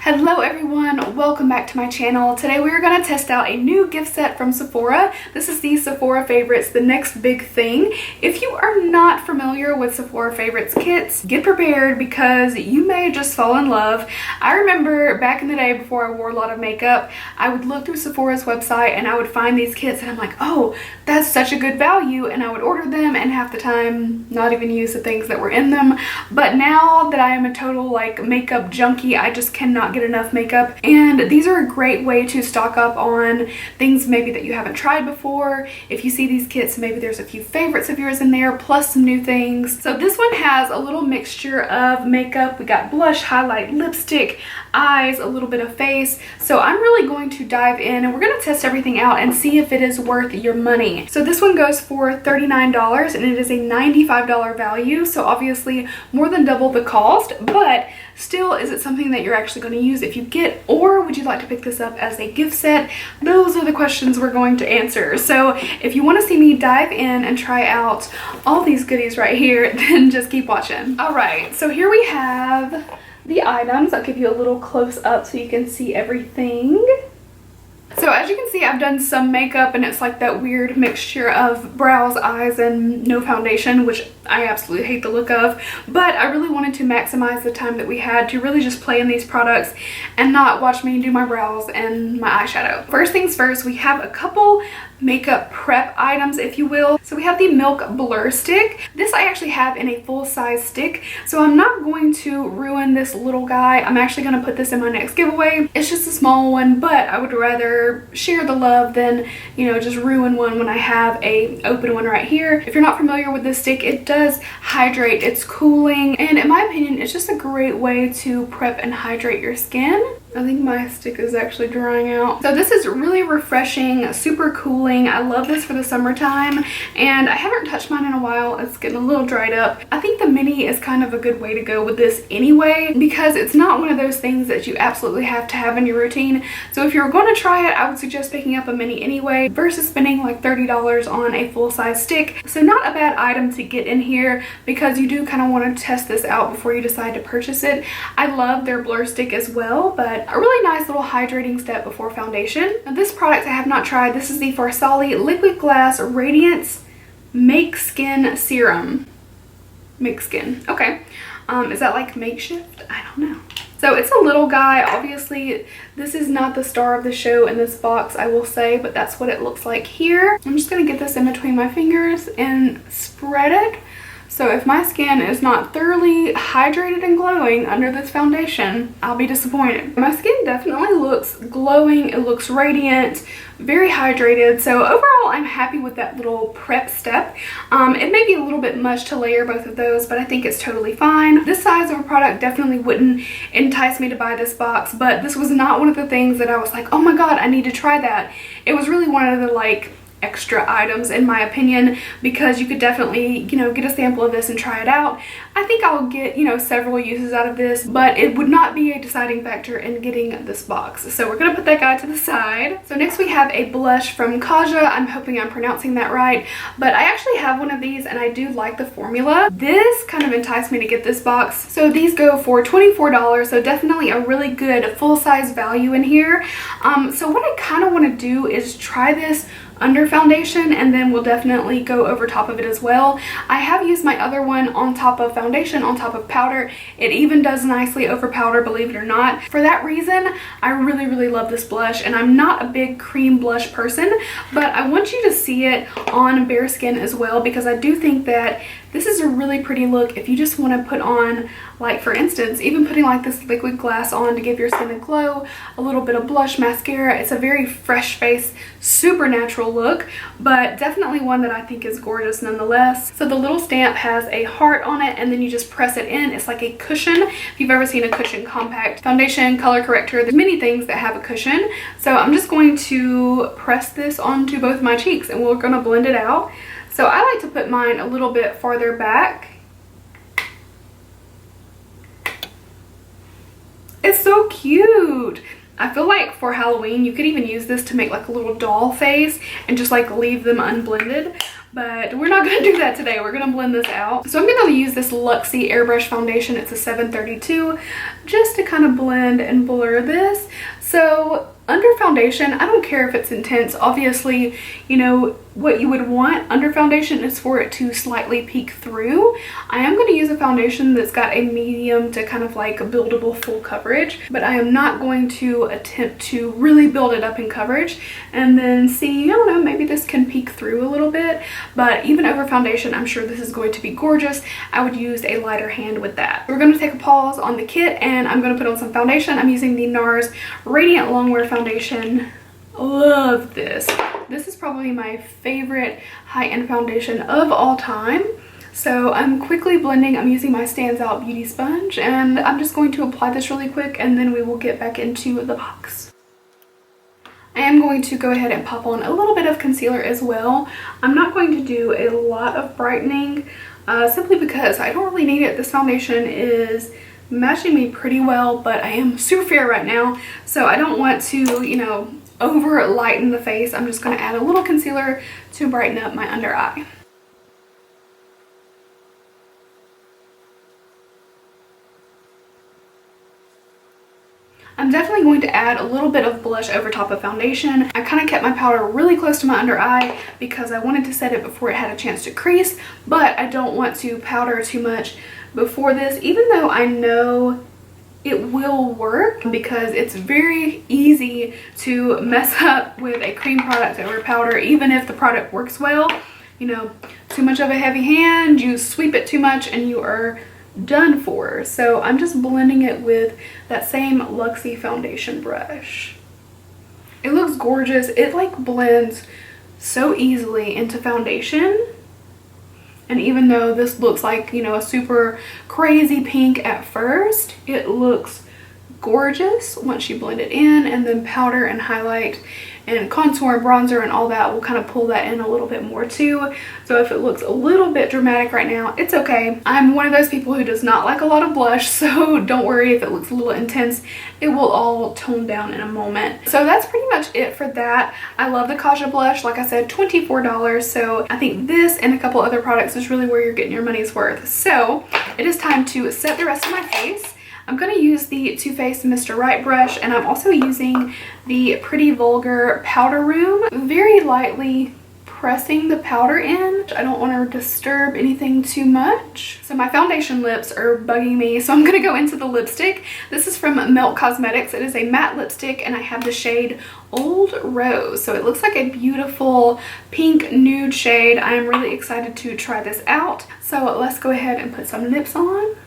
Hello everyone, welcome back to my channel. Today we are going to test out a new gift set from Sephora. This is the Sephora Favorites, the next big thing. If you are not familiar with Sephora Favorites kits, get prepared because you may just fall in love. I remember back in the day before I wore a lot of makeup, I would look through Sephora's website and I would find these kits and I'm like, oh, that's such a good value, and I would order them and half the time not even use the things that were in them. But now that I am a total makeup junkie, I just cannot get enough makeup, and these are a great way to stock up on things maybe that you haven't tried before. If you see these kits, maybe there's a few favorites of yours in there plus some new things. So this one has a little mixture of makeup. We got blush, highlight, lipstick, eyes, a little bit of face. So I'm really going to dive in and we're going to test everything out and see if it is worth your money. So this one goes for $39 and it is a $95 value, so obviously more than double the cost, but still, is it something that you're actually going to use if you get, or would you like to pick this up as a gift set? Those are the questions we're going to answer. So if you want to see me dive in and try out all these goodies right here, then just keep watching. All right, so here we have the items. I'll give you a little close up so you can see everything. So as you can see, I've done some makeup and it's like that weird mixture of brows, eyes, and no foundation, which I absolutely hate the look of. But I really wanted to maximize the time that we had to really just play in these products and not watch me do my brows and my eyeshadow. First things first, we have a couple makeup prep items, if you will. So we have the Milk Blur Stick. This I actually have in a full-size stick, so I'm not going to ruin this little guy. I'm actually going to put this in my next giveaway. It's just a small one, but I would rather share the love than, you know, just ruin one when I have a open one right here. If you're not familiar with this stick, it does hydrate. It's cooling, and in my opinion, it's just a great way to prep and hydrate your skin. I think my stick is actually drying out. So this is really refreshing, super cooling. I love this for the summertime, and I haven't touched mine in a while. It's getting a little dried up. I think the mini is kind of a good way to go with this anyway, because it's not one of those things that you absolutely have to have in your routine. So if you're going to try it, I would suggest picking up a mini anyway versus spending like $30 on a full-size stick. So not a bad item to get in here because you do kind of want to test this out before you decide to purchase it. I love their blur stick as well, but a really nice little hydrating step before foundation. Now this product I have not tried. This is the Farsali Liquid Glass Radiance Make Skin Serum. Make Skin. Okay. Is that like makeshift? I don't know. So it's a little guy. Obviously, this is not the star of the show in this box, I will say, but that's what it looks like here. I'm just going to get this in between my fingers and spread it. So if my skin is not thoroughly hydrated and glowing under this foundation, I'll be disappointed. My skin definitely looks glowing. It looks radiant, very hydrated. So overall, I'm happy with that little prep step. It may be a little bit much to layer both of those, but I think it's totally fine. This size of a product definitely wouldn't entice me to buy this box, but this was not one of the things that I was like, oh my god, I need to try that. It was really one of the extra items in my opinion, because you could definitely, you know, get a sample of this and try it out. I think I'll get, you know, several uses out of this, but it would not be a deciding factor in getting this box. So we're gonna put that guy to the side. So next we have a blush from Kaja. I'm hoping I'm pronouncing that right, but I actually have one of these and I do like the formula. This kind of enticed me to get this box. So these go for $24, so definitely a really good full-size value in here. So what I kind of want to do is try this under foundation, and then we'll definitely go over top of it as well. I have used my other one on top of foundation, on top of powder. It even does nicely over powder, believe it or not. For that reason, I really love this blush, and I'm not a big cream blush person, but I want you to see it on bare skin as well, because I do think that this is a really pretty look if you just want to put on, like for instance, even putting like this liquid glass on to give your skin a glow, a little bit of blush, mascara. It's a very fresh face, super natural look, but definitely one that I think is gorgeous nonetheless. So the little stamp has a heart on it, and then you just press it in. It's like a cushion. If you've ever seen a cushion compact foundation, color corrector, there's many things that have a cushion. So I'm just going to press this onto both my cheeks and we're going to blend it out. So I like to put mine a little bit farther back. It's so cute. I feel like for Halloween, you could even use this to make like a little doll face and just like leave them unblended. but we're not gonna do that today. We're gonna blend this out. So I'm gonna use this Luxie Airbrush foundation. It's a 732, just to kind of blend and blur this. So under foundation, I don't care if it's intense. Obviously, you know, what you would want under foundation is for it to slightly peek through. I am going to use a foundation that's got a medium to kind of like a buildable full coverage, but I am not going to attempt to really build it up in coverage and then see, I don't know, maybe this can peek through a little bit. But even over foundation, I'm sure this is going to be gorgeous. I would use a lighter hand with that. We're going to take a pause on the kit and I'm going to put on some foundation. I'm using the NARS Radiant Longwear Foundation. Love this. This is probably my favorite high-end foundation of all time. So I'm quickly blending. I'm using my Stands Out Beauty Sponge and I'm just going to apply this really quick and then we will get back into the box. I am going to go ahead and pop on a little bit of concealer as well. I'm not going to do a lot of brightening simply because I don't really need it. This foundation is matching me pretty well, but I am super fair right now, so I don't want to, you know, over lighten the face. I'm just going to add a little concealer to brighten up my under eye. I'm definitely going to add a little bit of blush over top of foundation. I kind of kept my powder really close to my under eye because I wanted to set it before it had a chance to crease, but I don't want to powder too much before this, even though I know it will work because it's very easy to mess up with a cream product over powder. Even if the product works well, you know, too much of a heavy hand, you sweep it too much and you are done for. So I'm just blending it with that same Luxie foundation brush. It looks gorgeous. It like blends so easily into foundation. And even though this looks like, you know, a super crazy pink at first, it looks gorgeous once you blend it in, and then powder and highlight and contour and bronzer and all that will kind of pull that in a little bit more too. So if it looks a little bit dramatic right now, it's okay. I'm one of those people who does not like a lot of blush, so don't worry if it looks a little intense. It will all tone down in a moment. So that's pretty much it for that. I love the Kaja blush. Like I said, $24. So I think this and a couple other products is really where you're getting your money's worth. So it is time to set the rest of my face. I'm going to use the Too Faced Mr. Right brush, and I'm also using the Pretty Vulgar Powder Room, very lightly pressing the powder in. I don't want to disturb anything too much. So my foundation lips are bugging me, so I'm going to go into the lipstick. This is from Melt Cosmetics. It is a matte lipstick, and I have the shade Old Rose. So it looks like a beautiful pink nude shade. I am really excited to try this out. So let's go ahead and put some lips on.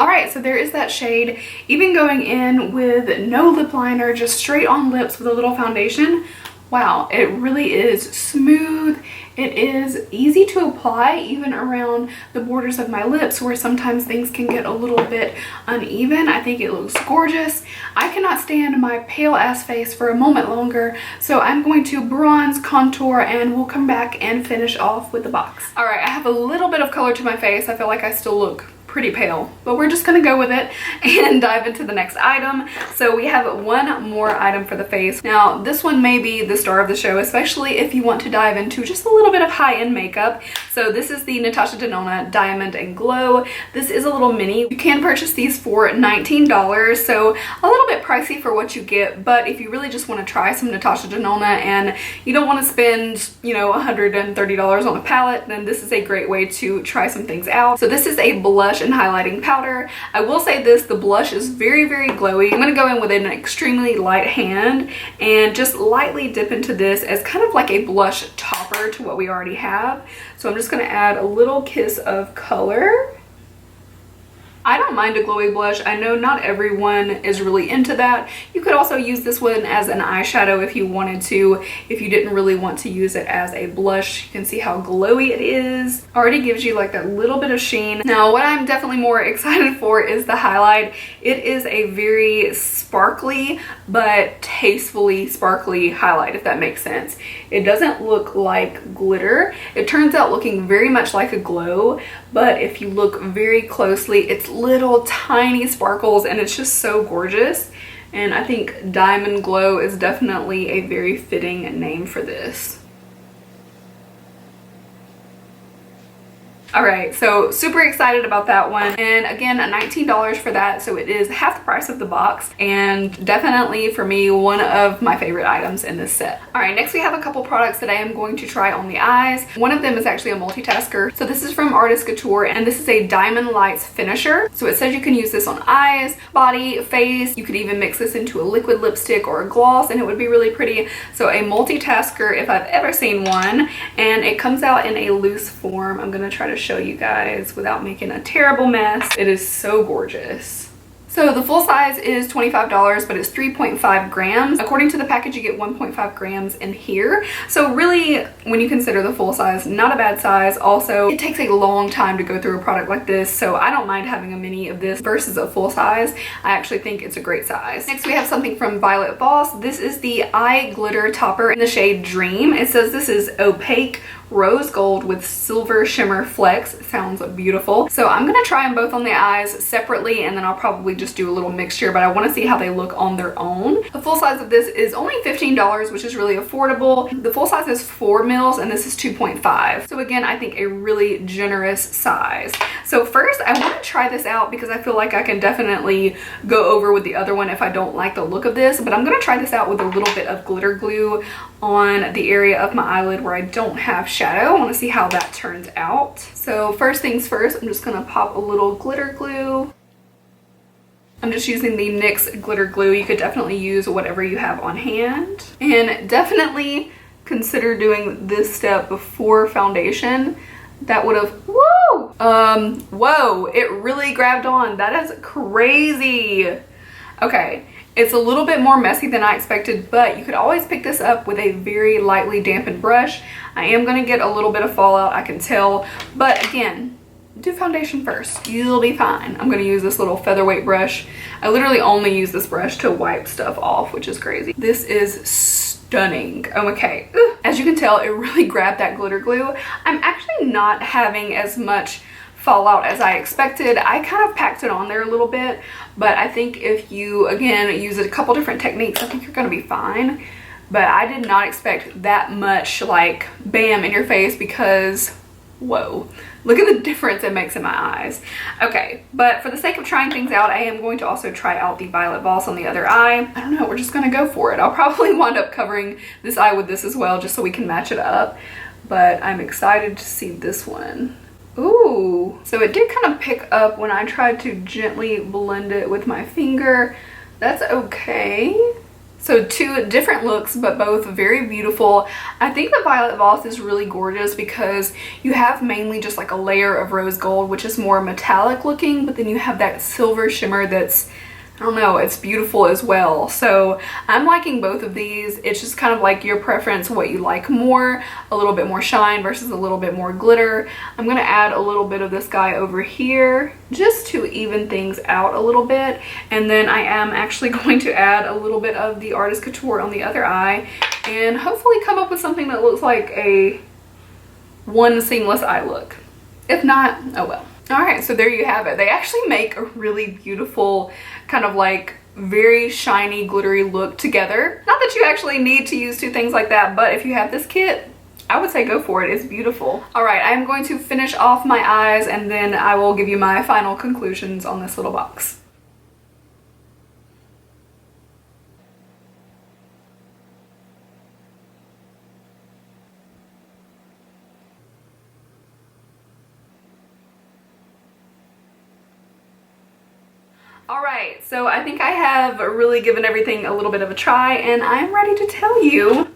Alright, so there is that shade. Even going in with no lip liner, just straight on lips with a little foundation, wow, it really is smooth. It is easy to apply even around the borders of my lips where sometimes things can get a little bit uneven. I think it looks gorgeous. I cannot stand my pale ass face for a moment longer, so I'm going to bronze, contour, and we'll come back and finish off with the box. Alright, I have a little bit of color to my face. I feel like I still look pretty pale, but we're just gonna go with it and dive into the next item. So we have one more item for the face. Now this one may be the star of the show, especially if you want to dive into just a little bit of high-end makeup. So this is the Natasha Denona Diamond and Glow. This is a little mini. You can purchase these for $19, so a little bit pricey for what you get, but if you really just want to try some Natasha Denona and you don't want to spend, you know, $130 on a palette, then this is a great way to try some things out. So this is a blush and highlighting powder. I will say this, the blush is very, very glowy. I'm going to go in with an extremely light hand and just lightly dip into this as kind of like a blush topper to what we already have. So I'm just going to add a little kiss of color. I don't mind a glowy blush. I know not everyone is really into that. You could also use this one as an eyeshadow if you wanted to. If you didn't really want to use it as a blush, you can see how glowy it is. Already gives you like that little bit of sheen. Now what I'm definitely more excited for is the highlight. It is a very sparkly but tastefully sparkly highlight, if that makes sense. It doesn't look like glitter. It turns out looking very much like a glow, but if you look very closely, it's little tiny sparkles and it's just so gorgeous. and I think Diamond Glow is definitely a very fitting name for this. Alright, so super excited about that one, and again $19 for that, so it is half the price of the box, and definitely for me one of my favorite items in this set. Alright, next we have a couple products that I am going to try on the eyes. One of them is actually a multitasker, so this is from Artist Couture, and this is a Diamond Lights finisher. So it says you can use this on eyes, body, face. You could even mix this into a liquid lipstick or a gloss and it would be really pretty. So a multitasker if I've ever seen one, and it comes out in a loose form. I'm gonna try to show you guys without making a terrible mess. It is so gorgeous. So the full size is $25, but it's 3.5 grams. According to the package, you get 1.5 grams in here. So really, when you consider the full size, not a bad size. Also, it takes a long time to go through a product like this, so I don't mind having a mini of this versus a full size. I actually think it's a great size. Next, we have something from Violet Voss. This is the Eye Glitter Topper in the shade Dream. It says this is opaque rose gold with silver shimmer flecks. It sounds beautiful. So I'm gonna try them both on the eyes separately, and then I'll probably just do a little mixture, but I want to see how they look on their own. The full size of this is only $15, which is really affordable. The full size is 4 mils and this is 2.5. So again, I think a really generous size. So first I want to try this out because I feel like I can definitely go over with the other one if I don't like the look of this, but I'm gonna try this out with a little bit of glitter glue on the area of my eyelid where I don't have shadow. I want to see how that turns out. So first things first, I'm just gonna pop a little glitter glue. I'm just using the NYX glitter glue. You could definitely use whatever you have on hand, and definitely consider doing this step before foundation. That would have, whoa, it really grabbed on. That is crazy. Okay, it's a little bit more messy than I expected, but you could always pick this up with a very lightly dampened brush. I am gonna get a little bit of fallout, I can tell, but again, do foundation first. You'll be fine. I'm gonna use this little featherweight brush. I literally only use this brush to wipe stuff off, which is crazy. This is stunning. Okay, as you can tell, it really grabbed that glitter glue. I'm actually not having as much fallout as I expected. I kind of packed it on there a little bit, but I think if you, again, use a couple different techniques, I think you're gonna be fine. But I did not expect that much, like, bam in your face, because, whoa, look at the difference it makes in my eyes. Okay, but for the sake of trying things out, I am going to also try out the Violet Voss on the other eye. I don't know, we're just gonna go for it. I'll probably wind up covering this eye with this as well, just so we can match it up. But I'm excited to see this one. Ooh, so it did kind of pick up when I tried to gently blend it with my finger. That's okay. So two different looks, but both very beautiful. I think the Violet Voss is really gorgeous because you have mainly just like a layer of rose gold, which is more metallic looking, but then you have that silver shimmer that's, I don't know, it's beautiful as well. So I'm liking both of these. It's just kind of like your preference, what you like more, a little bit more shine versus a little bit more glitter. I'm gonna add a little bit of this guy over here just to even things out a little bit. And then I am actually going to add a little bit of the Artist Couture on the other eye and hopefully come up with something that looks like a one seamless eye look. If not, oh well. Alright, so there you have it. They actually make a really beautiful, kind of like very shiny, glittery look together. Not that you actually need to use two things like that, but if you have this kit, I would say go for it. It's beautiful. Alright, I am going to finish off my eyes and then I will give you my final conclusions on this little box. Alright, so I think I have really given everything a little bit of a try and I'm ready to tell you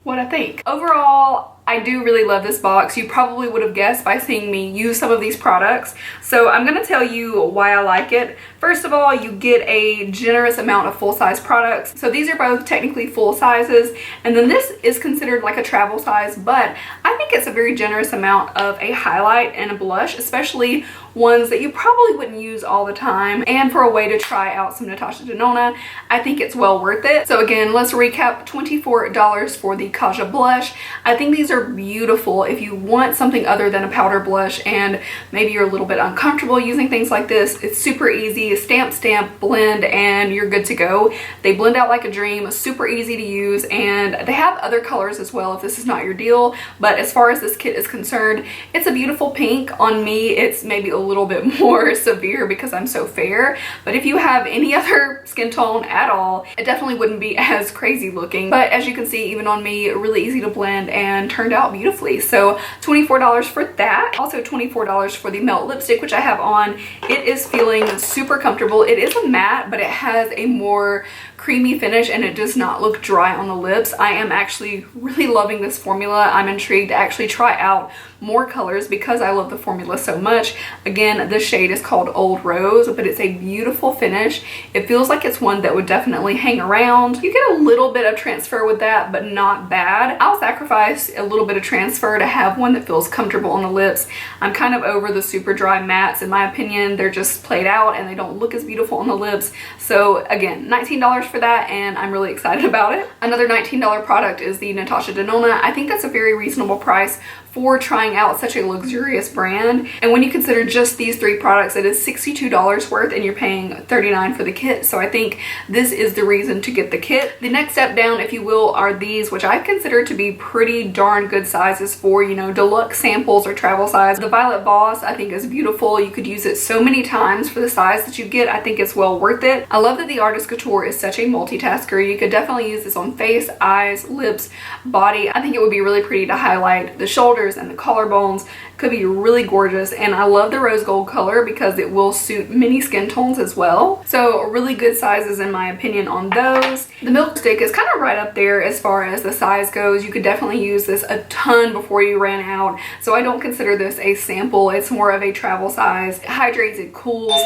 what I think. Overall, I do really love this box. You probably would have guessed by seeing me use some of these products. So I'm going to tell you why I like it. First of all, you get a generous amount of full-size products. So these are both technically full sizes, and then this is considered like a travel size, but I think it's a very generous amount of a highlight and a blush, especially ones that you probably wouldn't use all the time, and for a way to try out some Natasha Denona, I think it's well worth it. So again, let's recap. $24 for the Kaja blush. I think these are beautiful if you want something other than a powder blush and maybe you're a little bit uncomfortable using things like this. It's super easy. Stamp, blend, and you're good to go. They blend out like a dream, super easy to use, and they have other colors as well if this is not your deal. But as far as this kit is concerned, it's a beautiful pink. On me, it's maybe a little bit more severe because I'm so fair, but if you have any other skin tone at all, it definitely wouldn't be as crazy looking. But as you can see, even on me, really easy to blend and turned out beautifully. So $24 for that. Also $24 for the Melt lipstick, which I have on. It is feeling super comfortable. It is a matte, but it has a more creamy finish and it does not look dry on the lips. I am actually really loving this formula. I'm intrigued to actually try out more colors because I love the formula so much. Again, the shade is called Old Rose, but it's a beautiful finish. It feels like it's one that would definitely hang around. You get a little bit of transfer with that, but not bad. I'll sacrifice a little bit of transfer to have one that feels comfortable on the lips. I'm kind of over the super dry mattes. In my opinion, they're just played out and they don't look as beautiful on the lips. So again, $19 for that, and I'm really excited about it. Another $19 product is the Natasha Denona. I think that's a very reasonable price for trying out such a luxurious brand. And when you consider just these three products, it is $62 worth and you're paying $39 for the kit. So I think this is the reason to get the kit. The next step down, if you will, are these, which I consider to be pretty darn good sizes for, you know, deluxe samples or travel size. The Violet Boss I think is beautiful. You could use it so many times for the size that you get. I think it's well worth it. I love that the Artist Couture is such a multitasker. You could definitely use this on face, eyes, lips, body. I think it would be really pretty to highlight the shoulders and the collarbones. Could be really gorgeous, and I love the rose gold color because it will suit many skin tones as well. So really good sizes in my opinion on those. The Milk Stick is kind of right up there as far as the size goes. You could definitely use this a ton before you ran out, so I don't consider this a sample. It's more of a travel size. It hydrates, it cools,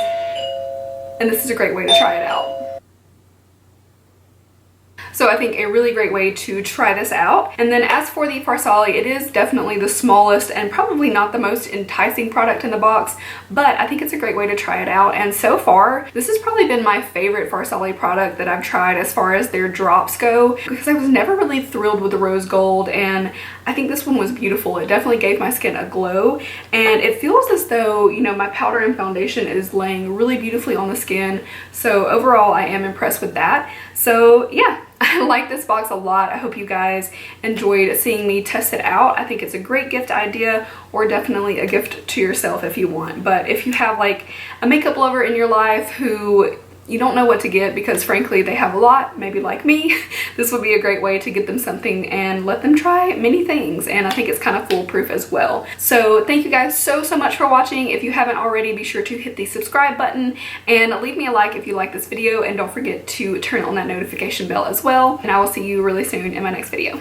and this is a great way to try it out. So I think a really great way to try this out. And then as for the Farsali, it is definitely the smallest and probably not the most enticing product in the box, but I think it's a great way to try it out. And so far, this has probably been my favorite Farsali product that I've tried as far as their drops go, because I was never really thrilled with the rose gold, and I think this one was beautiful. It definitely gave my skin a glow, and it feels as though, you know, my powder and foundation is laying really beautifully on the skin. So overall, I am impressed with that. So yeah, I like this box a lot. I hope you guys enjoyed seeing me test it out. I think it's a great gift idea, or definitely a gift to yourself if you want. But if you have like a makeup lover in your life who you don't know what to get because frankly they have a lot, maybe like me, this would be a great way to get them something and let them try many things. And I think it's kind of foolproof as well. So thank you guys so much for watching. If you haven't already, be sure to hit the subscribe button and leave me a like if you like this video, and don't forget to turn on that notification bell as well. And I will see you really soon in my next video.